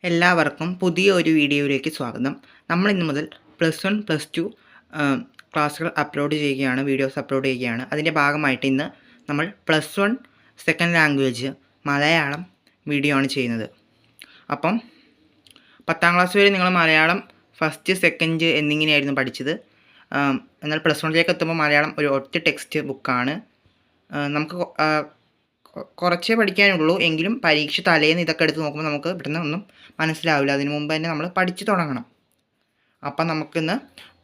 എല്ലാവർക്കും പുതിയ ഒരു വീഡിയോയിലേക്ക് സ്വാഗതം. നമ്മൾ ഇന്ന് മുതൽ +1 +2 ക്ലാസ്സുകൾ അപ്ലോഡ് ചെയ്യുകയാണ്, വീഡിയോസ് അപ്ലോഡ് ചെയ്യുകയാണ്. അതിൻ്റെ ഭാഗമായിട്ട് ഇന്ന് നമ്മൾ +1 സെക്കൻഡ് ലാംഗ്വേജ് മലയാളം വീഡിയോ ആണ് ചെയ്യുന്നത്. അപ്പം 10ാം ക്ലാസ് വരെ നിങ്ങൾ മലയാളം ഫസ്റ്റ് സെക്കൻഡ് എന്നിങ്ങനെയായിരുന്നു പഠിച്ചത്. എന്നാൽ +1ലേക്ക് എത്തുമ്പോൾ മലയാളം ഒരു ഒറ്റ ടെക്സ്റ്റ് ബുക്കാണ്. നമുക്ക് കുറച്ചേ പഠിക്കാനുള്ളൂ, എങ്കിലും പരീക്ഷ തലേന്ന് ഇതൊക്കെ എടുത്ത് നോക്കുമ്പോൾ നമുക്ക് പെട്ടെന്ന് ഒന്നും മനസ്സിലാവില്ല. അതിനു മുമ്പ് തന്നെ നമ്മൾ പഠിച്ചു തുടങ്ങണം. അപ്പം നമുക്കിന്ന്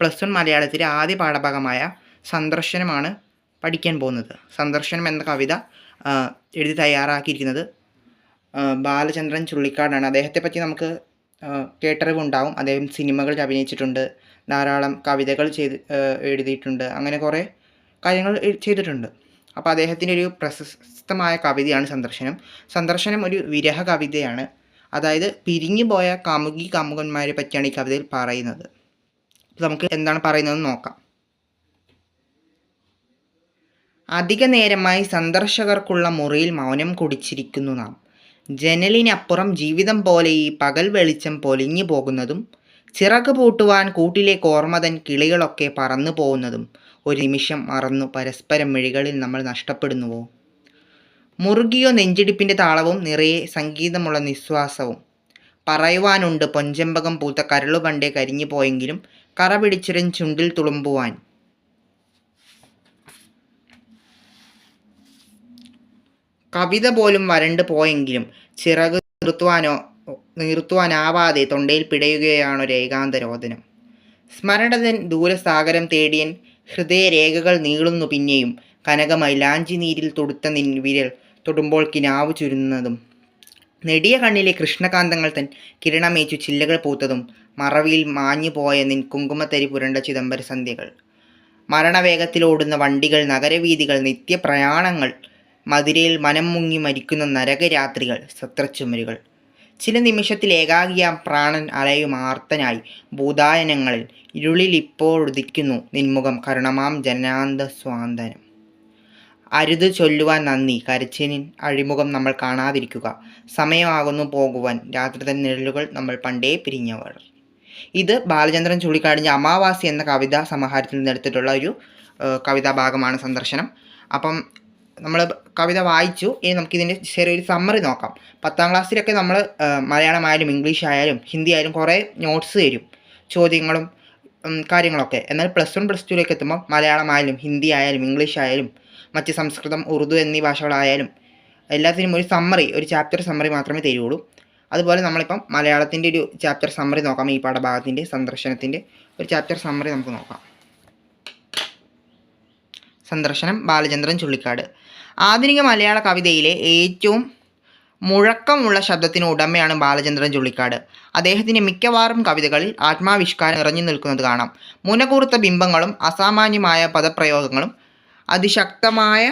+1 മലയാളത്തിലെ ആദ്യ പാഠഭാഗമായ സന്ദർശനമാണ് പഠിക്കാൻ പോകുന്നത്. സന്ദർശനം എന്ന കവിത എഴുതി തയ്യാറാക്കിയിരിക്കുന്നത് ബാലചന്ദ്രൻ ചുള്ളിക്കാടാണ്. അദ്ദേഹത്തെ പറ്റി നമുക്ക് കേട്ടറിവുണ്ടാവും. അദ്ദേഹം സിനിമകളിൽ അഭിനയിച്ചിട്ടുണ്ട്, ധാരാളം കവിതകൾ എഴുതിയിട്ടുണ്ട്, അങ്ങനെ കുറേ കാര്യങ്ങൾ ചെയ്തിട്ടുണ്ട്. അപ്പോൾ അദ്ദേഹത്തിൻ്റെ ഒരു പ്രശസ്തമായ കവിതയാണ് സന്ദർശനം. സന്ദർശനം ഒരു വിരഹ കവിതയാണ്. അതായത് പിരിഞ്ഞു പോയ കാമുകി കാമുകന്മാരെ പറ്റിയാണ് ഈ കവിതയിൽ പറയുന്നത്. നമുക്ക് എന്താണ് പറയുന്നതെന്ന് നോക്കാം. അധിക നേരമായി സന്ദർശകർക്കുള്ള മുറിയിൽ മൗനം കുടിച്ചിരിക്കുന്നു നാം. ജനലിനപ്പുറം ജീവിതം പോലെ ഈ പകൽ വെളിച്ചം പൊലിഞ്ഞു പോകുന്നതും ചിറക് പൂട്ടുവാൻ കൂട്ടിലേക്ക് ഓർമ്മതൻ കിളികളൊക്കെ പറന്നു പോകുന്നതും ഒരു നിമിഷം മറന്നു പരസ്പരം മിഴികളിൽ നമ്മൾ നഷ്ടപ്പെടുന്നുവോ? മുറുകിയോ നെഞ്ചിടിപ്പിൻ്റെ താളവും നിറയെ സംഗീതമുള്ള നിശ്വാസവും. പറയുവാനുണ്ട് പൊഞ്ചെമ്പകം പൂത്ത കരളുപണ്ടേ കരിഞ്ഞു പോയെങ്കിലും കറ പിടിച്ചിരൻ ചുണ്ടിൽ തുളുമ്പുവാൻ. കവിത പോലും വരണ്ടു പോയെങ്കിലും ചിറക് നിർത്തുവാനാവാതെ തൊണ്ടയിൽ പിടയുകയാണൊരു ഏകാന്തരോദനം. സ്മരണതൻ ദൂരസാഗരം തേടിയൻ ഹൃദയരേഖകൾ നീളുന്നു പിന്നെയും കനകമൈലാഞ്ചി നീരിൽ തൊടുത്ത നിൻ വിരൽ തൊടുമ്പോൾ കിനാവ് ചുരുന്നതും നെടിയ കണ്ണിലെ കൃഷ്ണകാന്തങ്ങൾ തൻ കിരണമേച്ചു ചില്ലകൾ പൂത്തതും മറവിയിൽ മാഞ്ഞു പോയ നിൻ കുങ്കുമത്തരി പുരണ്ട ചിദംബര സന്ധ്യകൾ. മരണവേഗത്തിലോടുന്ന വണ്ടികൾ, നഗരവീഥികൾ, നിത്യപ്രയാണങ്ങൾ, മധുരയിൽ മനം മുങ്ങി മരിക്കുന്ന നരകരാത്രികൾ, സത്രച്ചുമരുകൾ. ചില നിമിഷത്തിൽ ഏകാകിയാം പ്രാണൻ അലയും ആർത്തനായി ഭൂതായനങ്ങളിൽ ഇരുളിൽ ഇപ്പോഴുദിക്കുന്നു നിൻമുഖം കരുണമാം ജനാന്ത സ്വാന്തനം. അരുത് ചൊല്ലുവാൻ നന്ദി, കരച്ചിലിൻ അഴിമുഖം നമ്മൾ കാണാതിരിക്കുക. സമയമാകുന്നു പോകുവാൻ, രാത്രി തൻ നിഴലുകൾ നമ്മൾ പണ്ടേ പിരിഞ്ഞവർ. ഇത് ബാലചന്ദ്രൻ ചുള്ളിക്കാടിൻ്റെ അമാവാസി എന്ന കവിതാ സമാഹാരത്തിൽ നിന്നെടുത്തിട്ടുള്ള ഒരു കവിതാ ഭാഗമാണ് സന്ദർശനം. അപ്പം നമ്മൾ കവിത വായിച്ചു. ഇനി നമുക്കിതിൻ്റെ ചെറിയൊരു സമ്മറി നോക്കാം. 10ാം ക്ലാസ്സിലൊക്കെ നമ്മൾ മലയാളമായാലും ഇംഗ്ലീഷ് ആയാലും ഹിന്ദി ആയാലും കുറേ നോട്ട്സ് തരും, ചോദ്യങ്ങളും കാര്യങ്ങളൊക്കെ. എന്നാൽ +1 +2ലേക്ക് എത്തുമ്പോൾ മലയാളമായാലും ഹിന്ദി ആയാലും ഇംഗ്ലീഷ് ആയാലും മറ്റ് സംസ്കൃതം, ഉറുദു എന്നീ ഭാഷകളായാലും എല്ലാത്തിനും ഒരു സമ്മറി, ഒരു ചാപ്റ്റർ സമ്മറി മാത്രമേ തരുള്ളൂ. അതുപോലെ നമ്മളിപ്പം മലയാളത്തിൻ്റെ ഒരു ചാപ്റ്റർ സമ്മറി നോക്കാം. ഈ പാഠഭാഗത്തിൻ്റെ സന്ദർശനത്തിൻ്റെ ഒരു ചാപ്റ്റർ സമ്മറി നമുക്ക് നോക്കാം. സന്ദർശനം, ബാലചന്ദ്രൻ ചുള്ളിക്കാട്. ആധുനിക മലയാള കവിതയിലെ ഏറ്റവും മുഴക്കമുള്ള ശബ്ദത്തിന് ഉടമയാണ് ബാലചന്ദ്രൻ ചുള്ളിക്കാട്. അദ്ദേഹത്തിൻ്റെ മിക്കവാറും കവിതകളിൽ ആത്മാവിഷ്കാരം നിറഞ്ഞു നിൽക്കുന്നത് കാണാം. മുനകൂർത്ത ബിംബങ്ങളും അസാമാന്യമായ പദപ്രയോഗങ്ങളും അതിശക്തമായ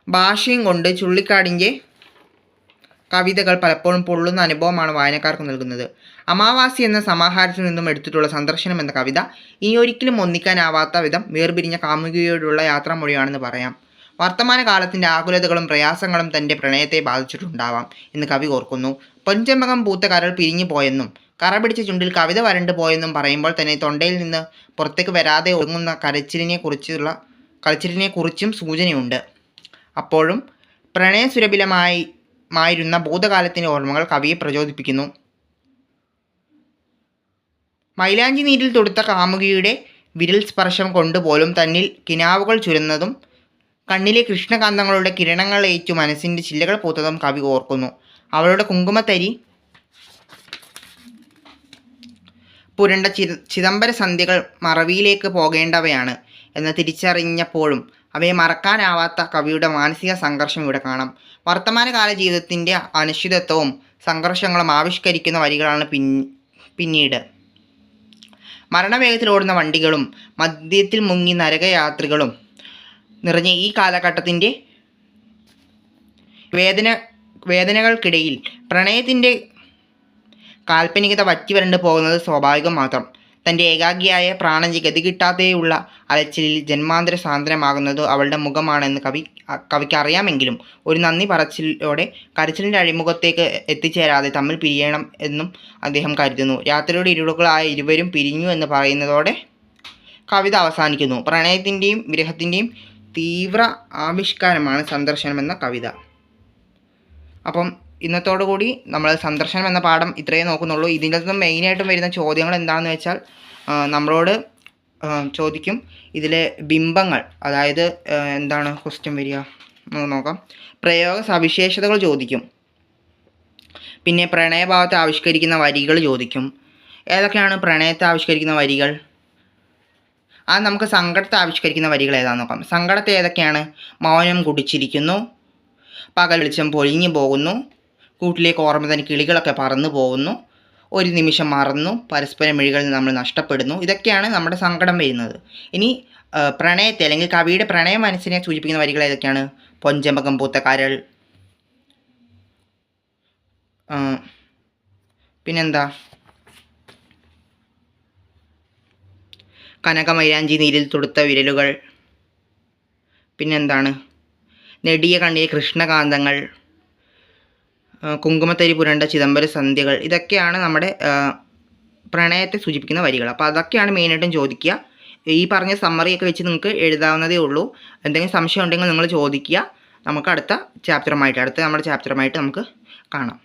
ഭാഷയും കൊണ്ട് ചുള്ളിക്കാടിൻ്റെ കവിതകൾ പലപ്പോഴും പൊള്ളുന്ന അനുഭവമാണ് വായനക്കാർക്ക് നൽകുന്നത്. അമാവാസി എന്ന സമാഹാരത്തിൽ നിന്നും എടുത്തിട്ടുള്ള സന്ദർശനം എന്ന കവിത ഇനിയൊരിക്കലും ഒന്നിക്കാനാവാത്ത വിധം വേർപിരിഞ്ഞ കാമുകിയോടുള്ള യാത്രാമൊഴിയാണെന്ന് പറയാം. വർത്തമാനകാലത്തിൻ്റെ ആകുലതകളും പ്രയാസങ്ങളും തൻ്റെ പ്രണയത്തെ ബാധിച്ചിട്ടുണ്ടാവാം എന്ന് കവി ഓർക്കുന്നു. പൊഞ്ചെമ്പകം പൂത്ത കരൾ പിരിഞ്ഞു പോയെന്നും കറ പിടിച്ച ചുണ്ടിൽ കവിത വരണ്ടു പോയെന്നും പറയുമ്പോൾ തന്നെ തൊണ്ടയിൽ നിന്ന് പുറത്തേക്ക് വരാതെ ഒതുങ്ങുന്ന കരച്ചിലിനെക്കുറിച്ചും സൂചനയുണ്ട്. അപ്പോഴും പ്രണയസുരഭിലമായിരുന്ന ഭൂതകാലത്തിൻ്റെ ഓർമ്മകൾ കവിയെ പ്രചോദിപ്പിക്കുന്നു. മൈലാഞ്ചി നീരിൽ തൊടുത്ത കാമുകിയുടെ വിരൽ സ്പർശം കൊണ്ടുപോലും തന്നിൽ കിനാവുകൾ ചുരുന്നതും കണ്ണിലെ കൃഷ്ണകാന്തങ്ങളുടെ കിരണങ്ങളേറ്റു മനസ്സിൻ്റെ ചില്ലകൾ പൂത്തതും കവി ഓർക്കുന്നു. അവളുടെ കുങ്കുമത്തരി പുരണ്ട ചിദംബര സന്ധ്യകൾ മറവിയിലേക്ക് പോകേണ്ടവയാണ് എന്ന് തിരിച്ചറിഞ്ഞപ്പോഴും അവയെ മറക്കാനാവാത്ത കവിയുടെ മാനസിക സംഘർഷം ഇവിടെ കാണാം. വർത്തമാനകാല ജീവിതത്തിൻ്റെ അനിശ്ചിതത്വവും സംഘർഷങ്ങളും ആവിഷ്കരിക്കുന്ന വരികളാണ് പിന്നീട്. മരണവേഗത്തിലോടുന്ന വണ്ടികളും മദ്യത്തിൽ മുങ്ങി നരകയാത്രികളും നിറഞ്ഞ ഈ കാലഘട്ടത്തിൻ്റെ വേദനകൾക്കിടയിൽ പ്രണയത്തിൻ്റെ കാൽപ്പനികത വറ്റി വരണ്ടു പോകുന്നത് സ്വാഭാവികം മാത്രം. തൻ്റെ ഏകാഗിയായ പ്രാണന് ഗതി കിട്ടാതെയുള്ള അലച്ചിലിൽ ജന്മാന്തര സാന്ത്വനമാകുന്നത് അവളുടെ മുഖമാണെന്ന് കവി കവിക്ക് അറിയാമെങ്കിലും ഒരു നന്ദി പറച്ചിലോടെ കരച്ചിലിൻ്റെ അഴിമുഖത്തേക്ക് എത്തിച്ചേരാതെ തമ്മിൽ പിരിയണം എന്നും അദ്ദേഹം കരുതുന്നു. രാത്രിയുടെ ഇരുളുകളായ ഇരുവരും പിരിഞ്ഞു എന്ന് പറയുന്നതോടെ കവിത അവസാനിക്കുന്നു. പ്രണയത്തിൻ്റെയും വിരഹത്തിൻ്റെയും തീവ്ര ആവിഷ്കാരമാണ് സന്ദർശനം എന്ന കവിത. അപ്പം ഇന്നത്തോടുകൂടി നമ്മൾ സന്ദർശനം എന്ന പാഠം ഇത്രയേ നോക്കുന്നുള്ളൂ. ഇതിൻ്റെ അകത്ത് മെയിനായിട്ടും വരുന്ന ചോദ്യങ്ങൾ എന്താണെന്ന് വെച്ചാൽ നമ്മളോട് ചോദിക്കും ഇതിലെ ബിംബങ്ങൾ, അതായത് എന്താണ് ക്വസ്റ്റ്യൻ വരിക നോക്കാം. പ്രയോഗ സവിശേഷതകൾ ചോദിക്കും. പിന്നെ പ്രണയഭാവത്തെ ആവിഷ്കരിക്കുന്ന വരികൾ ചോദിക്കും. ഏതൊക്കെയാണ് പ്രണയത്തെ ആവിഷ്കരിക്കുന്ന വരികൾ? അത് നമുക്ക് സങ്കടത്തെ ആവിഷ്കരിക്കുന്ന വരികൾ ഏതാണെന്ന് നോക്കാം. സങ്കടത്തെ ഏതൊക്കെയാണ്? മൗനം കുടിച്ചിരിക്കുന്നു, പകൽ വെളിച്ചം പൊലിഞ്ഞു പോകുന്നു, കൂട്ടിലേക്ക് ഓർമ്മ തന്നെ കിളികളൊക്കെ പറന്നു പോകുന്നു, ഒരു നിമിഷം മറന്നു, പരസ്പരം മിഴികളിൽ നമ്മൾ നഷ്ടപ്പെടുന്നു. ഇതൊക്കെയാണ് നമ്മുടെ സങ്കടം വരുന്നത്. ഇനി പ്രണയത്തെ അല്ലെങ്കിൽ കവിയുടെ പ്രണയ മനസ്സിനെ സൂചിപ്പിക്കുന്ന വരികൾ ഏതൊക്കെയാണ്? പൊഞ്ചമ്പകം പൂത്ത കരൾ, പിന്നെന്താ കനകമൈലാഞ്ചി നീരിൽ തൊടുത്ത വിരലുകൾ, പിന്നെന്താണ് നെടിയ കണ്ണിലെ കൃഷ്ണകാന്തങ്ങൾ, കുങ്കുമത്തരി പുരണ്ട ചിദംബര സന്ധ്യകൾ. ഇതൊക്കെയാണ് നമ്മുടെ പ്രണയത്തെ സൂചിപ്പിക്കുന്ന വരികൾ. അപ്പോൾ അതൊക്കെയാണ് മെയിനായിട്ടും ചോദിക്കുക. ഈ പറഞ്ഞ സമ്മറിയൊക്കെ വെച്ച് നിങ്ങൾക്ക് എഴുതാവുന്നതേ ഉള്ളൂ. എന്തെങ്കിലും സംശയം ഉണ്ടെങ്കിൽ നിങ്ങൾ ചോദിക്കുക. നമുക്ക് അടുത്ത നമ്മുടെ ചാപ്റ്ററുമായിട്ട് നമുക്ക് കാണാം.